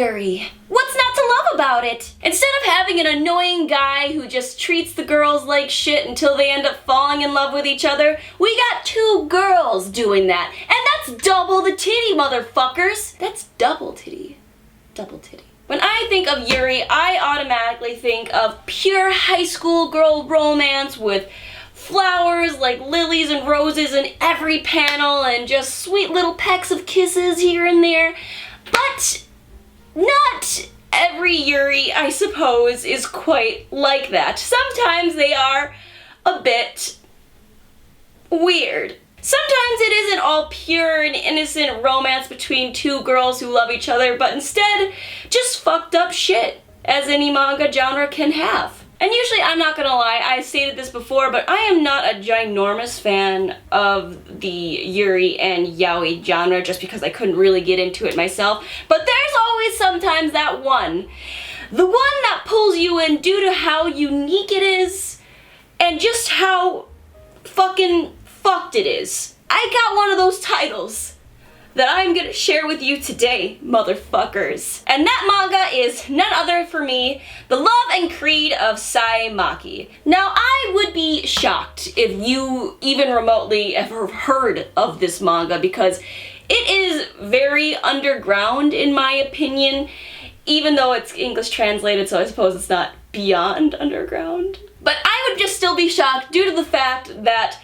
Yuri. What's not to love about it? Instead of having an annoying guy who just treats the girls like shit until they end up falling in love with each other, we got two girls doing that. And that's double the titty, motherfuckers. That's double titty. Double titty. When I think of Yuri, I automatically think of pure high school girl romance with flowers like lilies and roses in every panel and just sweet little pecks of kisses here and there. But not every Yuri, I suppose, is quite like that. Sometimes they are a bit weird. Sometimes it isn't all pure and innocent romance between two girls who love each other, but instead just fucked up shit, as any manga genre can have. And usually, I'm not gonna lie, I've stated this before, but I am not a ginormous fan of the Yuri and yaoi genre just because I couldn't really get into it myself. But there's always sometimes that one. The one that pulls you in due to how unique it is and just how fucking fucked it is. I got one of those titles that I'm gonna share with you today, motherfuckers. And that manga is none other for me, The Love and Creed of Saimaki. Now, I would be shocked if you even remotely ever heard of this manga because it is very underground in my opinion, even though it's English translated, so I suppose it's not beyond underground. But I would just still be shocked due to the fact that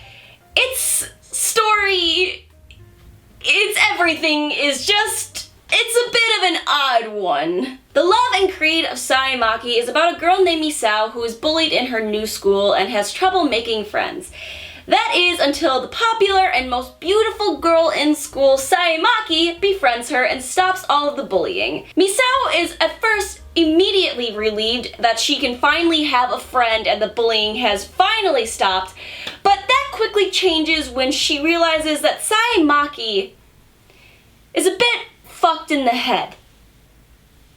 its story, its everything is just, it's a bit of an odd one. The Love and Creed of Saimaki is about a girl named Misao who is bullied in her new school and has trouble making friends. That is until the popular and most beautiful girl in school, Saimaki, befriends her and stops all of the bullying. Misao is at first immediately relieved that she can finally have a friend and the bullying has finally stopped, but that quickly changes when she realizes that Saimaki is a bit fucked in the head.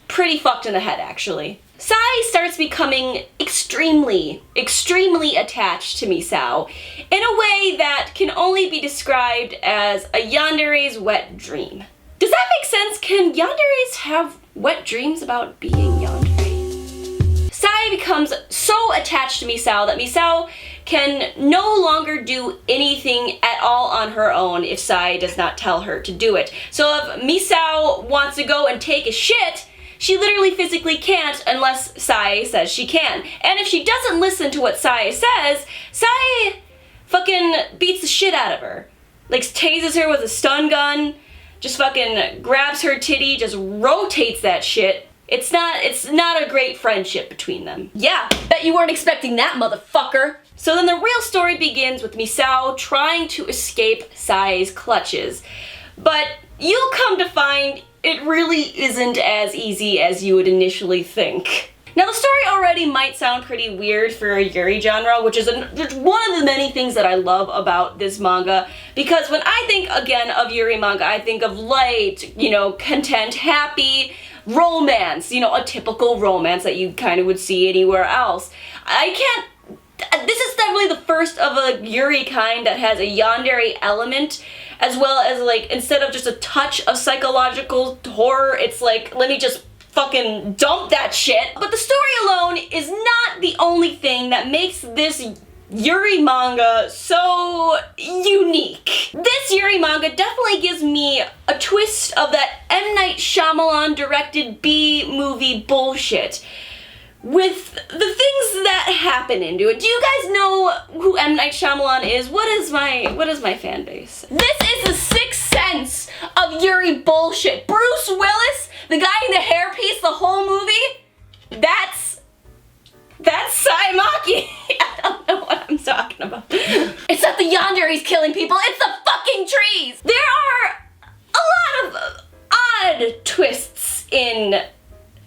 Pretty fucked in the head, actually. Sai starts becoming extremely attached to Misao in a way that can only be described as a yandere's wet dream. Does that make sense? Can yanderes have wet dreams about being yandere? Sai becomes so attached to Misao that Misao can no longer do anything at all on her own if Sai does not tell her to do it. So if Misao wants to go and take a shit, she literally physically can't unless Sai says she can. And if she doesn't listen to what Sai says, Sai fucking beats the shit out of her. Like tases her with a stun gun, just fucking grabs her titty, just rotates that shit. It's not a great friendship between them. Yeah, bet you weren't expecting that, motherfucker. So then the real story begins with Misao trying to escape Sai's clutches. But you'll come to find it really isn't as easy as you would initially think. Now the story already might sound pretty weird for a Yuri genre, which is one of the many things that I love about this manga, because when I think, again, of Yuri manga, I think of light, content, happy, romance, a typical romance that you kind of would see anywhere else. This is definitely the first of a Yuri kind that has a yandere element, as well as, like, instead of just a touch of psychological horror, it's like, let me just fucking dump that shit. But the story alone is not the only thing that makes this Yuri manga so unique. This Yuri manga definitely gives me a twist of that M. Night Shyamalan directed B-movie bullshit with the things that happen into it. Do you guys know who M. Night Shyamalan is? What is my fan base? This is the Sixth Sense of Yuri bullshit. Bruce Willis, the guy in the hairpiece the whole movie, that's Saimaki. I don't know what I'm talking about. It's not the yandere's killing people, it's the fucking trees! There are a lot of odd twists in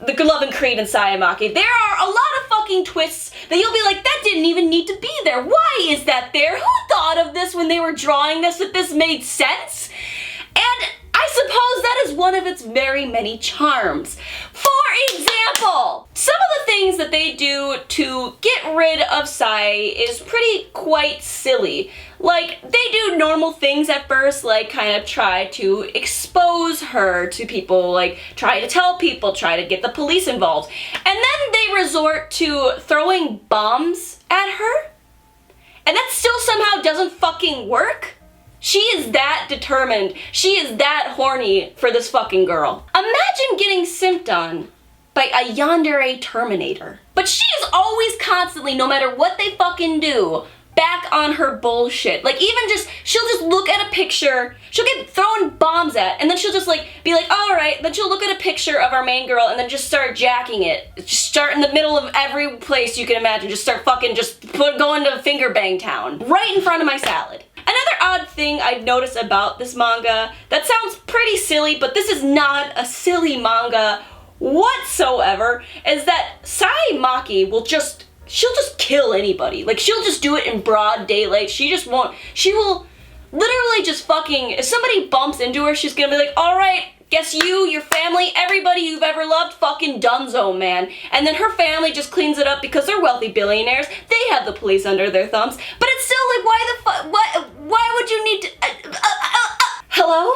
The Love and Creed and Saimaki. There are a lot of fucking twists that you'll be like, that didn't even need to be there. Why is that there? Who thought of this when they were drawing this, that this made sense? And I suppose that is one of its very many charms. For example, some of the things that they do to get rid of Sai is pretty quite silly. Like, they do normal things at first, like kind of try to expose her to people, like try to tell people, try to get the police involved. And then they resort to throwing bombs at her. And that still somehow doesn't fucking work. She is that determined. She is that horny for this fucking girl. Imagine getting simped on by a Yandere Terminator. But she is always constantly, no matter what they fucking do, back on her bullshit. Like, even just, she'll just look at a picture, she'll get thrown bombs at, and then she'll just like, be like, alright, then she'll look at a picture of our main girl and then just start jacking it. Just start in the middle of every place you can imagine, just start fucking, going to finger bang town. Right in front of my salad. Another odd thing I've noticed about this manga, that sounds pretty silly, but this is not a silly manga whatsoever, is that Sai Maki will she'll just kill anybody. Like, she'll just do it in broad daylight. She will literally just fucking, if somebody bumps into her, she's gonna be like, alright, guess you, your family, everybody you've ever loved, fucking dunzo, man. And then her family just cleans it up because they're wealthy billionaires. They have the police under their thumbs. But it's still like, why would you need to, hello?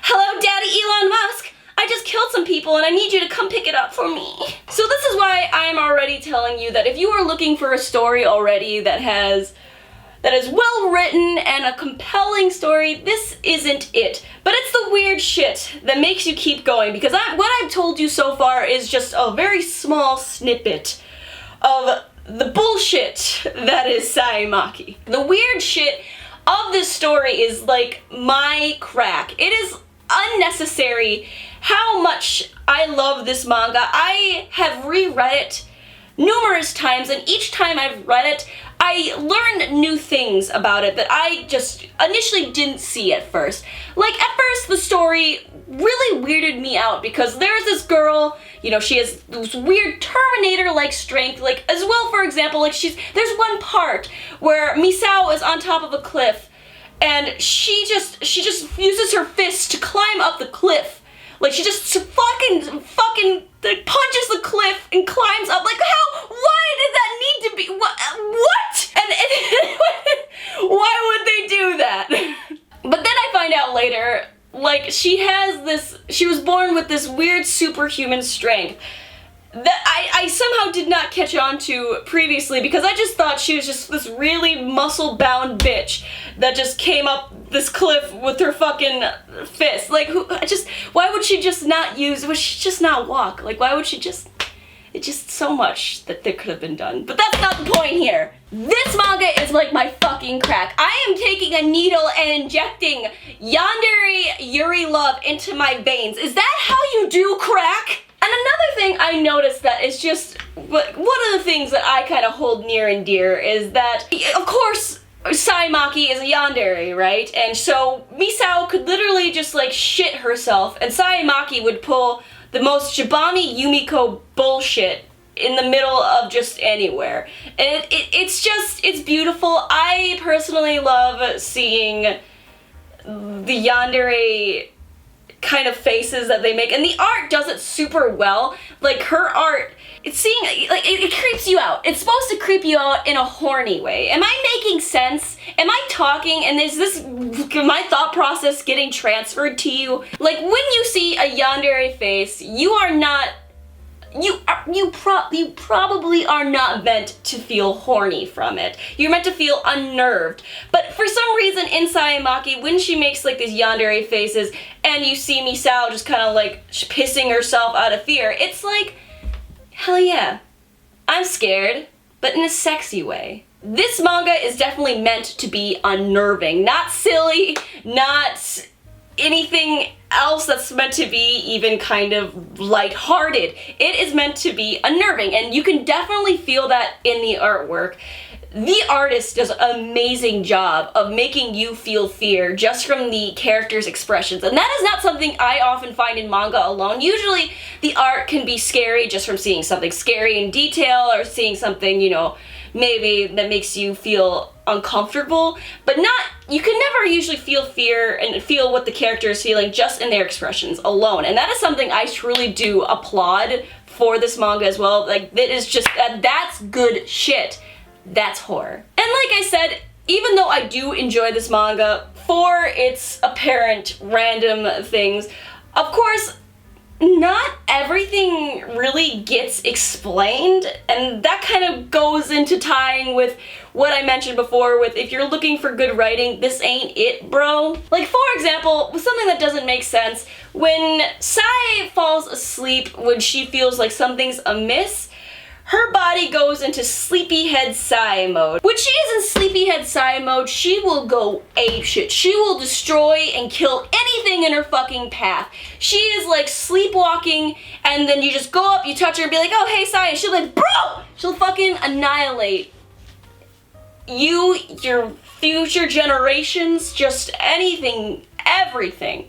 Hello, Daddy Elon Musk? I just killed some people and I need you to come pick it up for me. So this is why I'm already telling you that if you are looking for a story already that is well written and a compelling story, this isn't it. But it's the weird shit that makes you keep going, because what I've told you so far is just a very small snippet of the bullshit that is Sai Maki. The weird shit of this story is like my crack. It is unnecessary how much I love this manga. I have reread it numerous times, and each time I've read it, I learned new things about it that I just initially didn't see at first. Like, at first, the story really weirded me out because there's this girl, you know, she has this weird Terminator-like strength, like, as well, for example, like, there's one part where Misao is on top of a cliff, and she just uses her fist to climb up the cliff. Like, she just fucking punches the cliff and climbs up. Like, why did that need to be, what? And why would they do that? But then I find out later, like, she was born with this weird superhuman strength that I somehow did not catch on to previously, because I just thought she was just this really muscle-bound bitch that just came up this cliff with her fucking fist. Like, why would she just not would she just not walk? Like, why would she just, it's just so much that could have been done. But that's not the point here. This manga is like my fucking crack. I am taking a needle and injecting Yandere Yuri love into my veins. Is that how you do crack? And another thing I noticed that is just, one of the things that I kind of hold near and dear is that, of course, Sai Maki is a yandere, right? And so Misao could literally just like shit herself, and Sai Maki would pull the most Shibami Yumiko bullshit in the middle of just anywhere. And it's beautiful. I personally love seeing the yandere kind of faces that they make, and the art does it super well. Like, her art, it creeps you out. It's supposed to creep you out in a horny way. Am I making sense? Am I talking, and is this my thought process getting transferred to you? Like, when you see a yandere face, you probably are not meant to feel horny from it. You're meant to feel unnerved. But for some reason in Sai Maki, when she makes like these yandere faces and you see Misao just kind of like pissing herself out of fear, it's like, hell yeah, I'm scared, but in a sexy way. This manga is definitely meant to be unnerving, not silly, not anything else that's meant to be even kind of lighthearted. It is meant to be unnerving, and you can definitely feel that in the artwork. The artist does an amazing job of making you feel fear just from the characters' expressions, and that is not something I often find in manga alone. Usually the art can be scary just from seeing something scary in detail, or seeing something, you know, maybe that makes you feel uncomfortable, but you can never usually feel fear and feel what the character is feeling just in their expressions alone. And that is something I truly do applaud for this manga as well. Like, that is just, that's good shit. That's horror. And like I said, even though I do enjoy this manga for its apparent random things, of course, not everything really gets explained, and that kind of goes into tying with what I mentioned before with if you're looking for good writing, this ain't it, bro. Like, for example, something that doesn't make sense, when Sai falls asleep when she feels like something's amiss, her body goes into Sleepyhead Sai mode. When she is in Sleepyhead Sai mode, she will go apeshit. She will destroy and kill anything in her fucking path. She is like sleepwalking, and then you just go up, you touch her, and be like, oh, hey, Sai, and she'll be like, bro! She'll fucking annihilate you, your future generations, just anything, everything.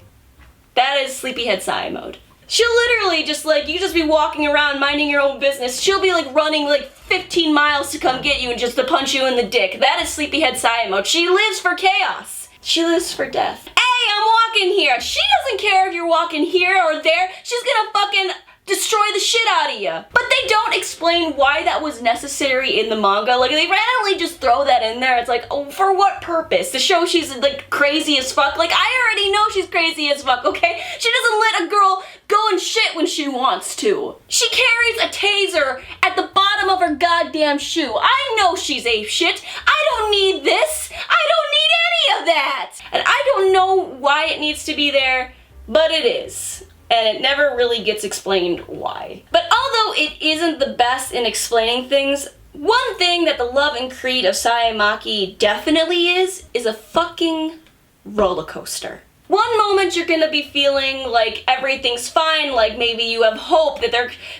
That is Sleepyhead Sai mode. She'll literally just like, you just be walking around minding your own business. She'll be like running like 15 miles to come get you and just to punch you in the dick. That is Sleepyhead Sai mode. She lives for chaos. She lives for death. Hey, I'm walking here. She doesn't care if you're walking here or there. She's gonna fucking destroy the shit out of you. But they don't explain why that was necessary in the manga. Like, they randomly just throw that in there. It's like, oh, for what purpose? To show she's like crazy as fuck? Like, I already know she's crazy as fuck, okay? She doesn't let a girl go and shit when she wants to. She carries a taser at the bottom of her goddamn shoe. I know she's ape shit. I don't need this. I don't need any of that. And I don't know why it needs to be there, but it is. And it never really gets explained why. But although it isn't the best in explaining things, one thing that the love and creed of Sayamaki definitely is a fucking roller coaster. One moment you're gonna be feeling like everything's fine, like maybe you have hope that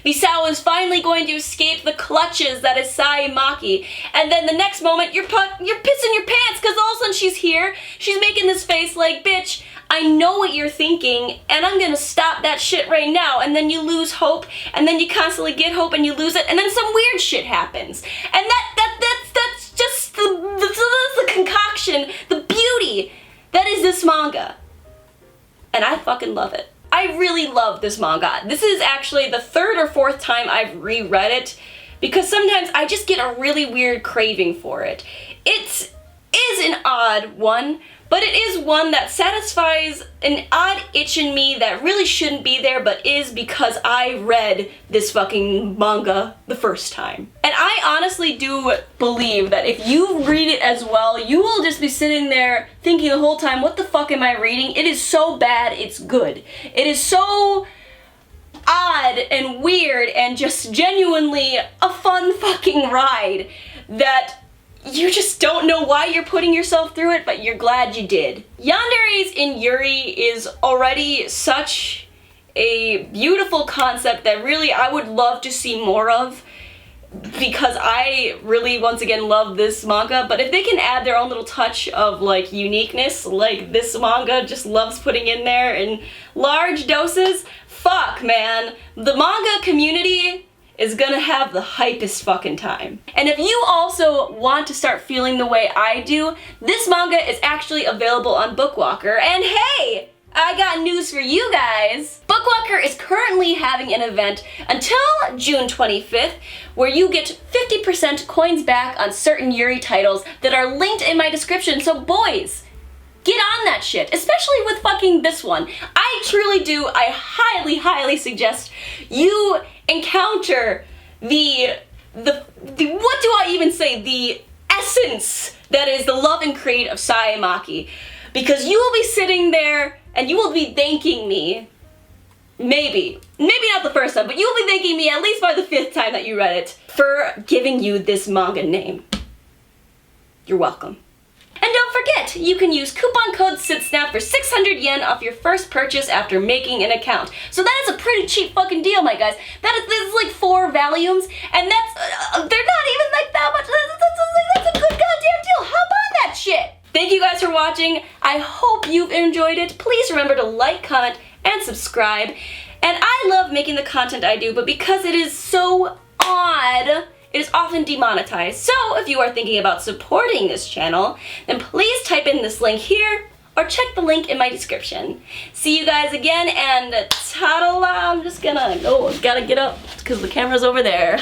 Misao is finally going to escape the clutches that is Sayamaki. And then the next moment you're pissing your pants because all of a sudden she's here, she's making this face like, bitch, I know what you're thinking, and I'm gonna stop that shit right now. And then you lose hope, and then you constantly get hope, and you lose it, and then some weird shit happens. And that's just the concoction, the beauty that is this manga. And I fucking love it. I really love this manga. This is actually the third or fourth time I've reread it, because sometimes I just get a really weird craving for it. It is an odd one, but it is one that satisfies an odd itch in me that really shouldn't be there, but is because I read this fucking manga the first time. And I honestly do believe that if you read it as well, you will just be sitting there thinking the whole time, what the fuck am I reading? It is so bad, it's good. It is so odd and weird and just genuinely a fun fucking ride that you just don't know why you're putting yourself through it, but you're glad you did. Yandere's in Yuri is already such a beautiful concept that really I would love to see more of, because I really, once again, love this manga. But if they can add their own little touch of like uniqueness, like this manga just loves putting in there in large doses, fuck man, the manga community is gonna have the hypest fucking time. And if you also want to start feeling the way I do, this manga is actually available on BOOKWALKER. And hey, I got news for you guys. BOOKWALKER is currently having an event until June 25th where you get 50% coins back on certain Yuri titles that are linked in my description. So boys, get on that shit, especially with fucking this one. I truly do, I highly, highly suggest you encounter the what do I even say, the essence that is the love and creed of Sayamaki. Because you will be sitting there and you will be thanking me, maybe not the first time, but you will be thanking me at least by the 5th time that you read it, for giving you this manga name. You're welcome. And don't forget, you can use coupon code Sydsnap for 600 yen off your first purchase after making an account. So that is a pretty cheap fucking deal, my guys. This is like 4 volumes, and that's, they're not even like that much. That's a good goddamn deal. Hop on that shit. Thank you guys for watching. I hope you've enjoyed it. Please remember to like, comment, and subscribe. And I love making the content I do, but because it is so odd it is often demonetized. So if you are thinking about supporting this channel, then please type in this link here or check the link in my description. See you guys again, and ta-da! I'm just gonna, gotta get up because the camera's over there.